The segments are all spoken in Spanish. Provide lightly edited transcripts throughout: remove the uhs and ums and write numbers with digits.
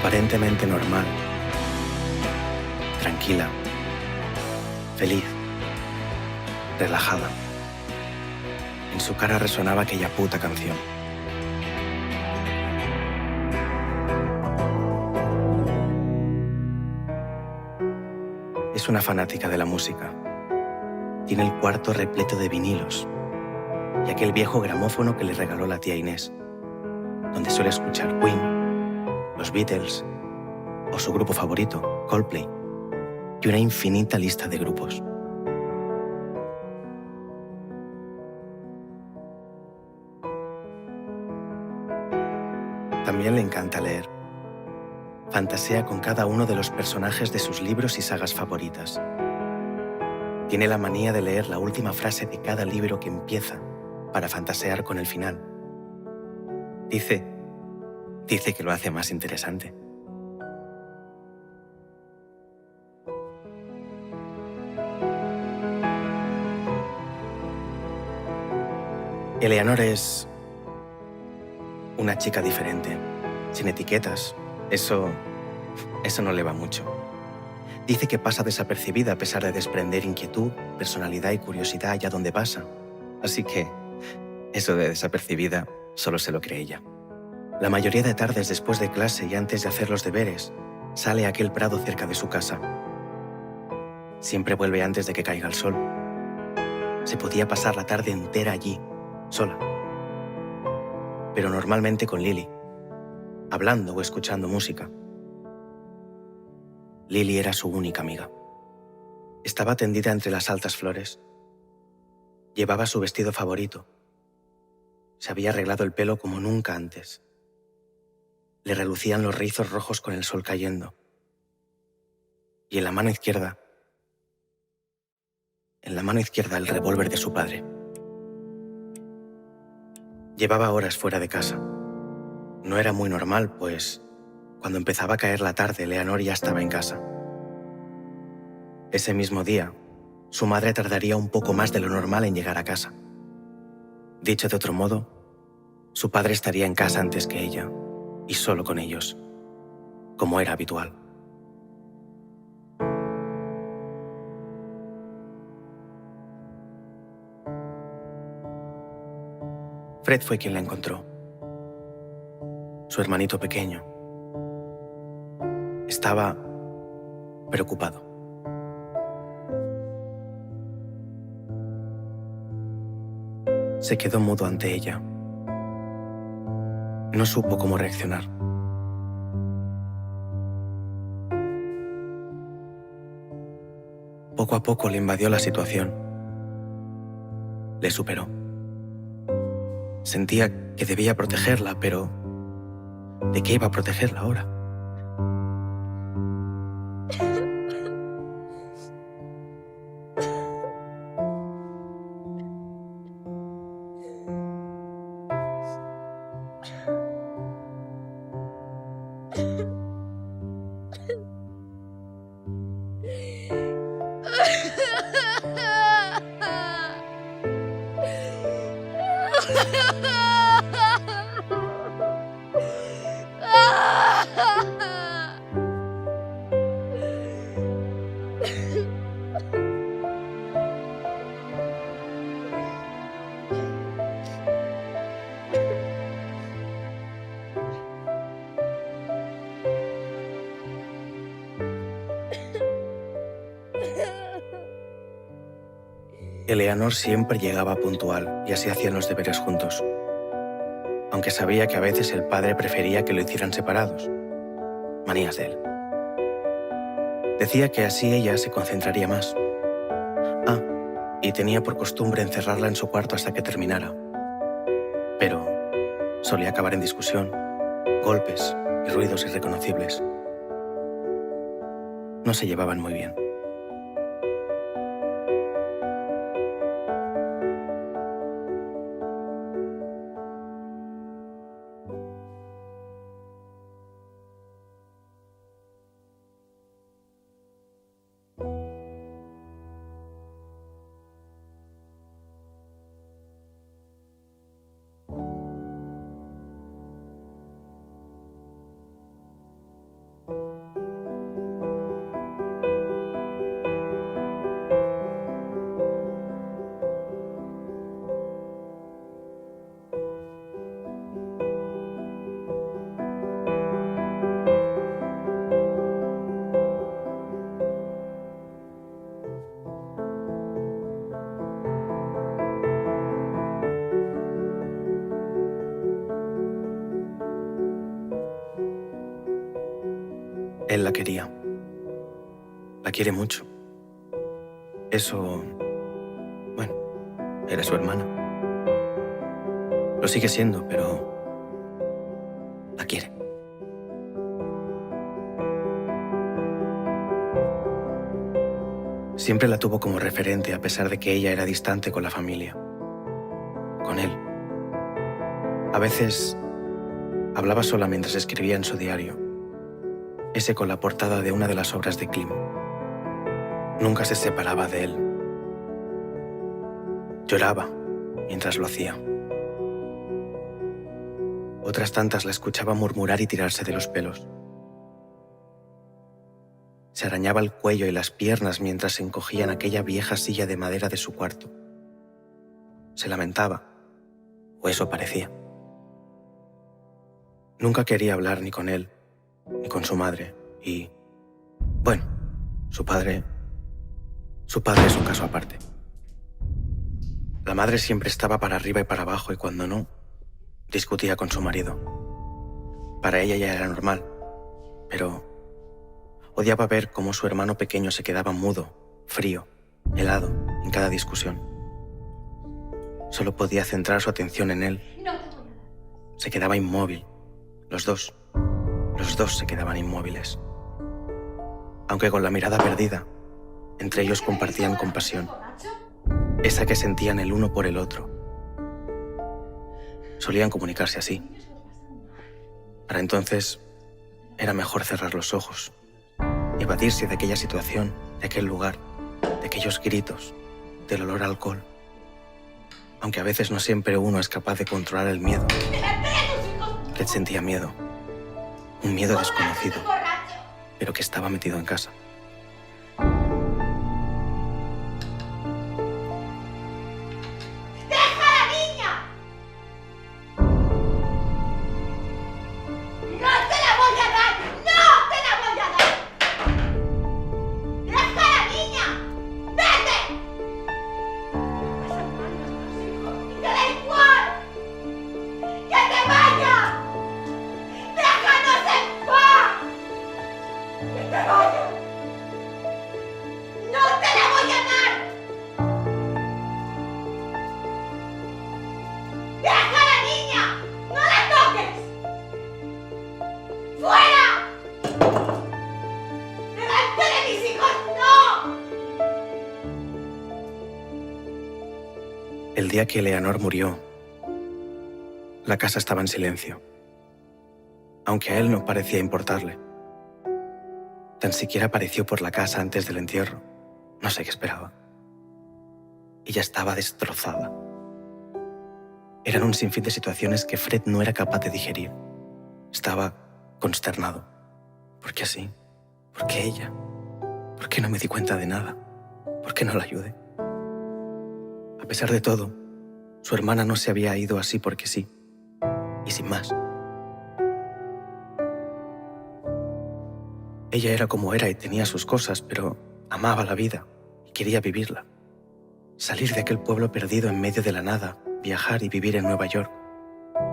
aparentemente normal, tranquila, feliz, relajada. En su cara resonaba aquella puta canción. Es una fanática de la música. Tiene el cuarto repleto de vinilos y aquel viejo gramófono que le regaló la tía Inés, donde suele escuchar Queen, los Beatles o su grupo favorito, Coldplay, y una infinita lista de grupos. También le encanta leer. Fantasea con cada uno de los personajes de sus libros y sagas favoritas. Tiene la manía de leer la última frase de cada libro que empieza para fantasear con el final. Dice que lo hace más interesante. Eleanor es una chica diferente, sin etiquetas. Eso no le va mucho. Dice que pasa desapercibida a pesar de desprender inquietud, personalidad y curiosidad allá donde pasa. Así que eso de desapercibida solo se lo cree ella. La mayoría de tardes después de clase y antes de hacer los deberes, sale a aquel prado cerca de su casa. Siempre vuelve antes de que caiga el sol. Se podía pasar la tarde entera allí, sola. Pero normalmente con Lily, hablando o escuchando música. Lily era su única amiga. Estaba tendida entre las altas flores. Llevaba su vestido favorito. Se había arreglado el pelo como nunca antes. Le relucían los rizos rojos con el sol cayendo. Y en la mano izquierda el revólver de su padre. Llevaba horas fuera de casa. No era muy normal, pues cuando empezaba a caer la tarde, Eleanor ya estaba en casa. Ese mismo día, su madre tardaría un poco más de lo normal en llegar a casa. Dicho de otro modo, su padre estaría en casa antes que ella, y solo con ellos, como era habitual. Fred fue quien la encontró. Su hermanito pequeño. Estaba preocupado. Se quedó mudo ante ella. No supo cómo reaccionar. Poco a poco le invadió la situación. Le superó. Sentía que debía protegerla, pero ¿de qué iba a protegerla ahora? Eleanor siempre llegaba puntual y así hacían los deberes juntos, aunque sabía que a veces el padre prefería que lo hicieran separados. Manías de él. Decía que así ella se concentraría más. Ah, y tenía por costumbre encerrarla en su cuarto hasta que terminara. Pero solía acabar en discusión, golpes y ruidos irreconocibles. No se llevaban muy bien. Él la quería. La quiere mucho. Eso, bueno, era su hermana. Lo sigue siendo, pero la quiere. Siempre la tuvo como referente a pesar de que ella era distante con la familia. Con él. A veces hablaba sola mientras escribía en su diario, ese con la portada de una de las obras de Klim. Nunca se separaba de él. Lloraba mientras lo hacía. Otras tantas la escuchaba murmurar y tirarse de los pelos. Se arañaba el cuello y las piernas mientras se encogía en aquella vieja silla de madera de su cuarto. Se lamentaba, o eso parecía. Nunca quería hablar ni con él, ni con su madre, y, bueno, su padre es un caso aparte. La madre siempre estaba para arriba y para abajo y cuando no, discutía con su marido. Para ella ya era normal, pero odiaba ver cómo su hermano pequeño se quedaba mudo, frío, helado en cada discusión. Solo podía centrar su atención en él. Se quedaba inmóvil. Los dos se quedaban inmóviles. Aunque con la mirada perdida, entre ellos compartían compasión, esa que sentían el uno por el otro. Solían comunicarse así. Para entonces, era mejor cerrar los ojos, evadirse de aquella situación, de aquel lugar, de aquellos gritos, del olor a alcohol. Aunque a veces no siempre uno es capaz de controlar el miedo. Red sentía miedo, un miedo desconocido, pero que estaba metido en casa. El día que Eleanor murió, la casa estaba en silencio, aunque a él no parecía importarle. Tan siquiera apareció por la casa antes del entierro. No sé qué esperaba. Ella estaba destrozada. Eran un sinfín de situaciones que Fred no era capaz de digerir. Estaba consternado. ¿Por qué así? ¿Por qué ella? ¿Por qué no me di cuenta de nada? ¿Por qué no la ayudé? A pesar de todo, su hermana no se había ido así porque sí, y sin más. Ella era como era y tenía sus cosas, pero amaba la vida y quería vivirla. Salir de aquel pueblo perdido en medio de la nada, viajar y vivir en Nueva York,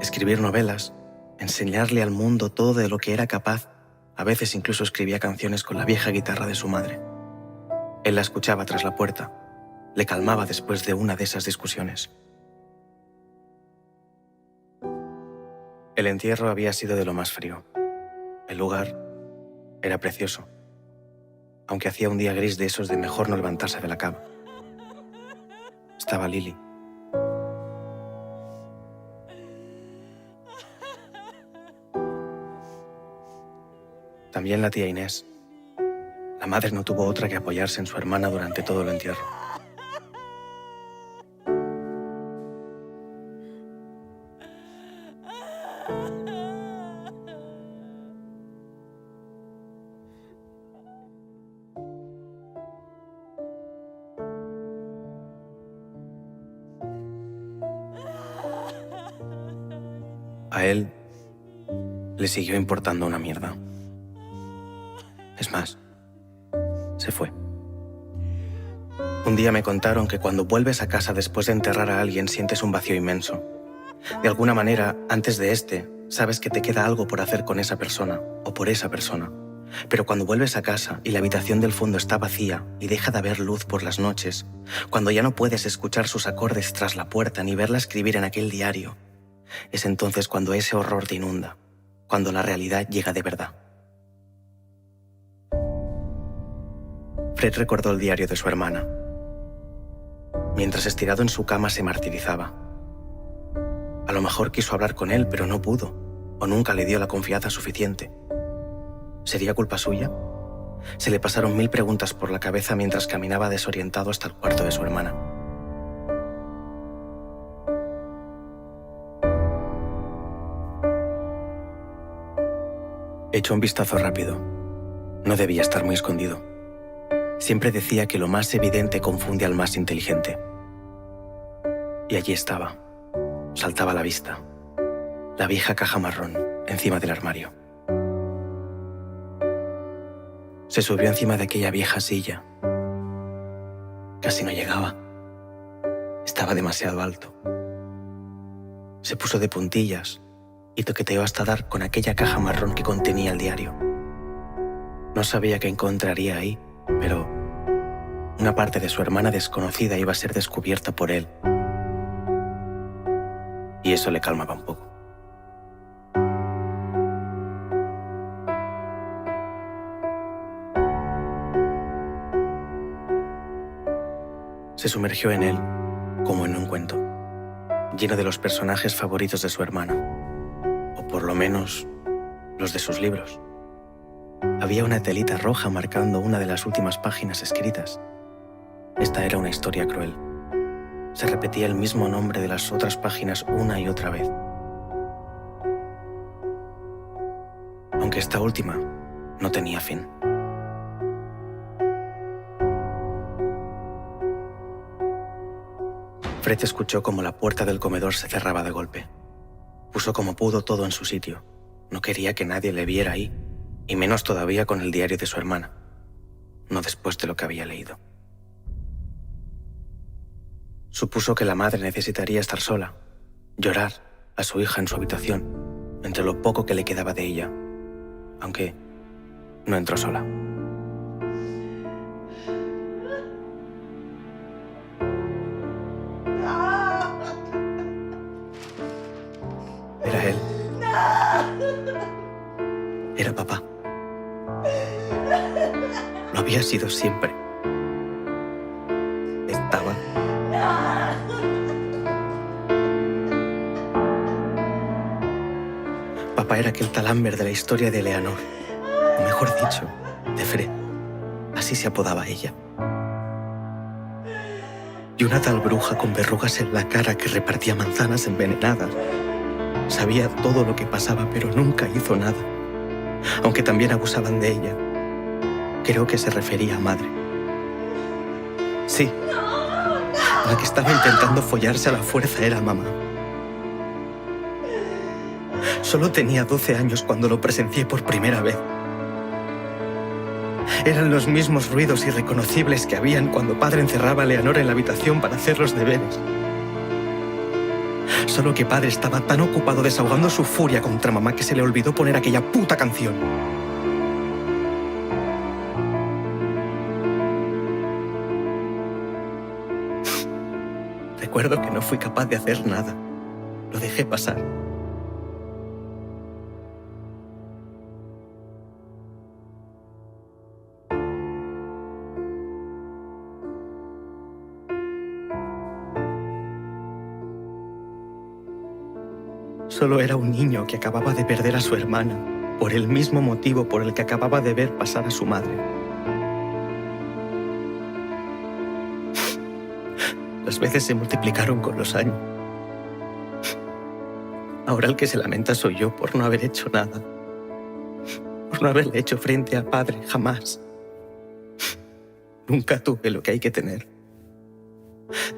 escribir novelas, enseñarle al mundo todo de lo que era capaz. A veces incluso escribía canciones con la vieja guitarra de su madre. Él la escuchaba tras la puerta. Le calmaba después de una de esas discusiones. El entierro había sido de lo más frío. El lugar era precioso, aunque hacía un día gris de esos de mejor no levantarse de la cama. Estaba Lily. También la tía Inés. La madre no tuvo otra que apoyarse en su hermana durante todo el entierro. A él le siguió importando una mierda. Es más, se fue. Un día me contaron que cuando vuelves a casa después de enterrar a alguien sientes un vacío inmenso. De alguna manera, antes de sabes que te queda algo por hacer con esa persona o por esa persona. Pero cuando vuelves a casa y la habitación del fondo está vacía y deja de haber luz por las noches, cuando ya no puedes escuchar sus acordes tras la puerta ni verla escribir en aquel diario, es entonces cuando ese horror te inunda, cuando la realidad llega de verdad. Fred recordó el diario de su hermana. Mientras estirado en su cama se martirizaba. A lo mejor quiso hablar con él, pero no pudo, o nunca le dio la confianza suficiente. ¿Sería culpa suya? Se le pasaron 1000 preguntas por la cabeza mientras caminaba desorientado hasta el cuarto de su hermana. Echó un vistazo rápido. No debía estar muy escondido. Siempre decía que lo más evidente confunde al más inteligente. Y allí estaba. Saltaba a la vista. La vieja caja marrón, encima del armario. Se subió encima de aquella vieja silla. Casi no llegaba. Estaba demasiado alto. Se puso de puntillas y toqueteó hasta dar con aquella caja marrón que contenía el diario. No sabía qué encontraría ahí, pero una parte de su hermana desconocida iba a ser descubierta por él. Y eso le calmaba un poco. Se sumergió en él, como en un cuento, lleno de los personajes favoritos de su hermana, o por lo menos los de sus libros. Había una telita roja marcando una de las últimas páginas escritas. Esta era una historia cruel. Se repetía el mismo nombre de las otras páginas una y otra vez. Aunque esta última no tenía fin. Fred escuchó como la puerta del comedor se cerraba de golpe. Puso como pudo todo en su sitio. No quería que nadie le viera ahí, y menos todavía con el diario de su hermana. No después de lo que había leído. Supuso que la madre necesitaría estar sola, llorar a su hija en su habitación, entre lo poco que le quedaba de ella, aunque no entró sola. Era él. Era papá. Lo había sido siempre. Estaba. Papá era aquel tal Amber de la historia de Eleanor, o mejor dicho, de Fred. Así se apodaba ella. Y una tal bruja con verrugas en la cara que repartía manzanas envenenadas. Sabía todo lo que pasaba, pero nunca hizo nada. Aunque también abusaban de ella. Creo que se refería a madre. Sí. La que estaba intentando follarse a la fuerza era mamá. Solo tenía 12 años cuando lo presencié por primera vez. Eran los mismos ruidos irreconocibles que habían cuando padre encerraba a Leonor en la habitación para hacer los deberes. Solo que padre estaba tan ocupado desahogando su furia contra mamá que se le olvidó poner aquella puta canción. Recuerdo que no fui capaz de hacer nada. Lo dejé pasar. Solo era un niño que acababa de perder a su hermana, por el mismo motivo por el que acababa de ver pasar a su madre. Las veces se multiplicaron con los años. Ahora el que se lamenta soy yo por no haber hecho nada. Por no haberle hecho frente a padre, jamás. Nunca tuve lo que hay que tener.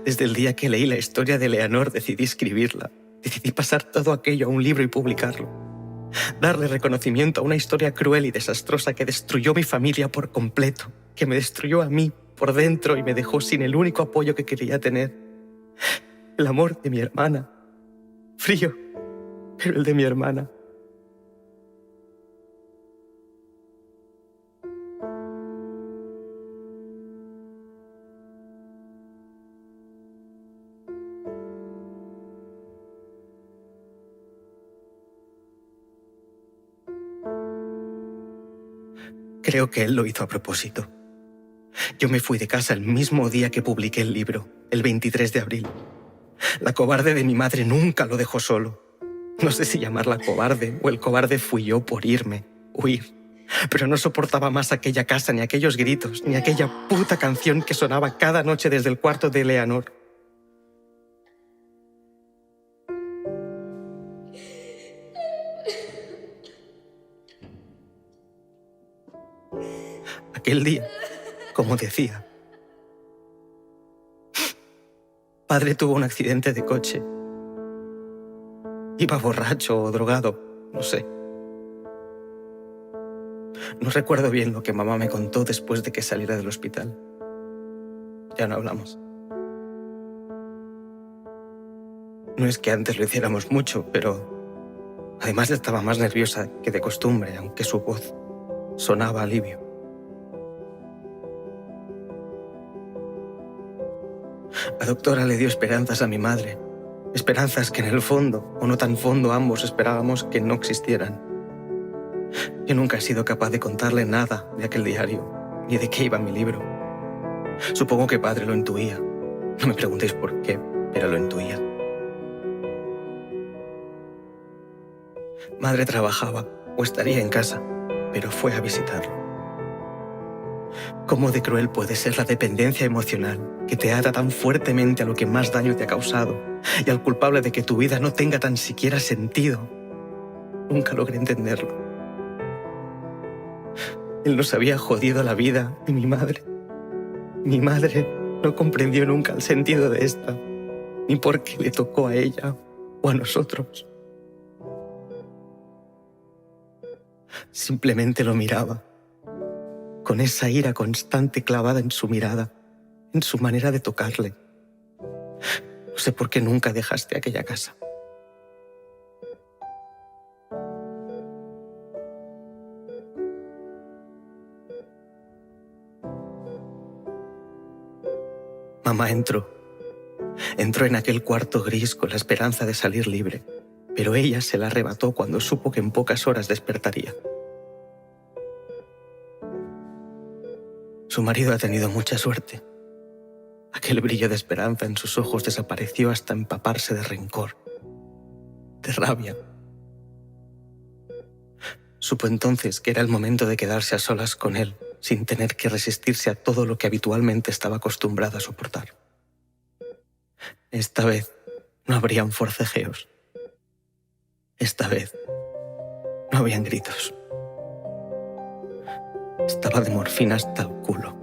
Desde el día que leí la historia de Eleanor decidí escribirla. Decidí pasar todo aquello a un libro y publicarlo. Darle reconocimiento a una historia cruel y desastrosa que destruyó mi familia por completo, que me destruyó a mí por dentro y me dejó sin el único apoyo que quería tener. El amor de mi hermana. Frío, pero el de mi hermana. Creo que él lo hizo a propósito. Yo me fui de casa el mismo día que publiqué el libro, el 23 de abril. La cobarde de mi madre nunca lo dejó solo. No sé si llamarla cobarde o el cobarde fui yo por huir. Pero no soportaba más aquella casa, ni aquellos gritos, ni aquella puta canción que sonaba cada noche desde el cuarto de Eleanor. Aquel día, como decía, padre tuvo un accidente de coche. Iba borracho o drogado, no sé. No recuerdo bien lo que mamá me contó después de que saliera del hospital. Ya no hablamos. No es que antes lo hiciéramos mucho, pero además estaba más nerviosa que de costumbre, aunque su voz sonaba alivio. La doctora le dio esperanzas a mi madre, esperanzas que en el fondo, o no tan fondo, ambos esperábamos que no existieran. Yo nunca he sido capaz de contarle nada de aquel diario, ni de qué iba mi libro. Supongo que padre lo intuía. No me preguntéis por qué, pero lo intuía. Madre trabajaba o estaría en casa, pero fue a visitarlo. ¿Cómo de cruel puede ser la dependencia emocional que te ata tan fuertemente a lo que más daño te ha causado y al culpable de que tu vida no tenga tan siquiera sentido? Nunca logré entenderlo. Él nos había jodido la vida y mi madre no comprendió nunca el sentido de esta, ni por qué le tocó a ella o a nosotros. Simplemente lo miraba, con esa ira constante clavada en su mirada, en su manera de tocarle. No sé por qué nunca dejaste aquella casa. Mamá entró en aquel cuarto gris con la esperanza de salir libre, pero ella se la arrebató cuando supo que en pocas horas despertaría. Su marido ha tenido mucha suerte. Aquel brillo de esperanza en sus ojos desapareció hasta empaparse de rencor, de rabia. Supo entonces que era el momento de quedarse a solas con él, sin tener que resistirse a todo lo que habitualmente estaba acostumbrada a soportar. Esta vez no habrían forcejeos. Esta vez no habían gritos. Estaba de morfina hasta el culo.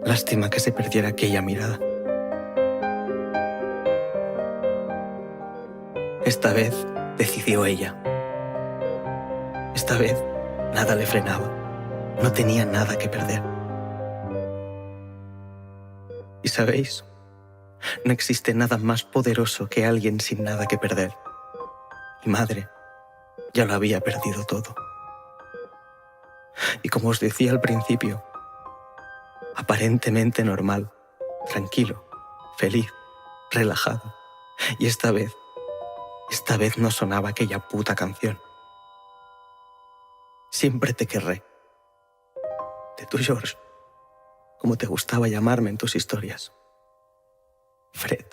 Lástima que se perdiera aquella mirada. Esta vez decidió ella. Esta vez nada le frenaba. No tenía nada que perder. Y sabéis, no existe nada más poderoso que alguien sin nada que perder. Mi madre ya lo había perdido todo. Y como os decía al principio, aparentemente normal, tranquilo, feliz, relajado. Y esta vez no sonaba aquella puta canción. Siempre te querré. De tu George, como te gustaba llamarme en tus historias. Fred.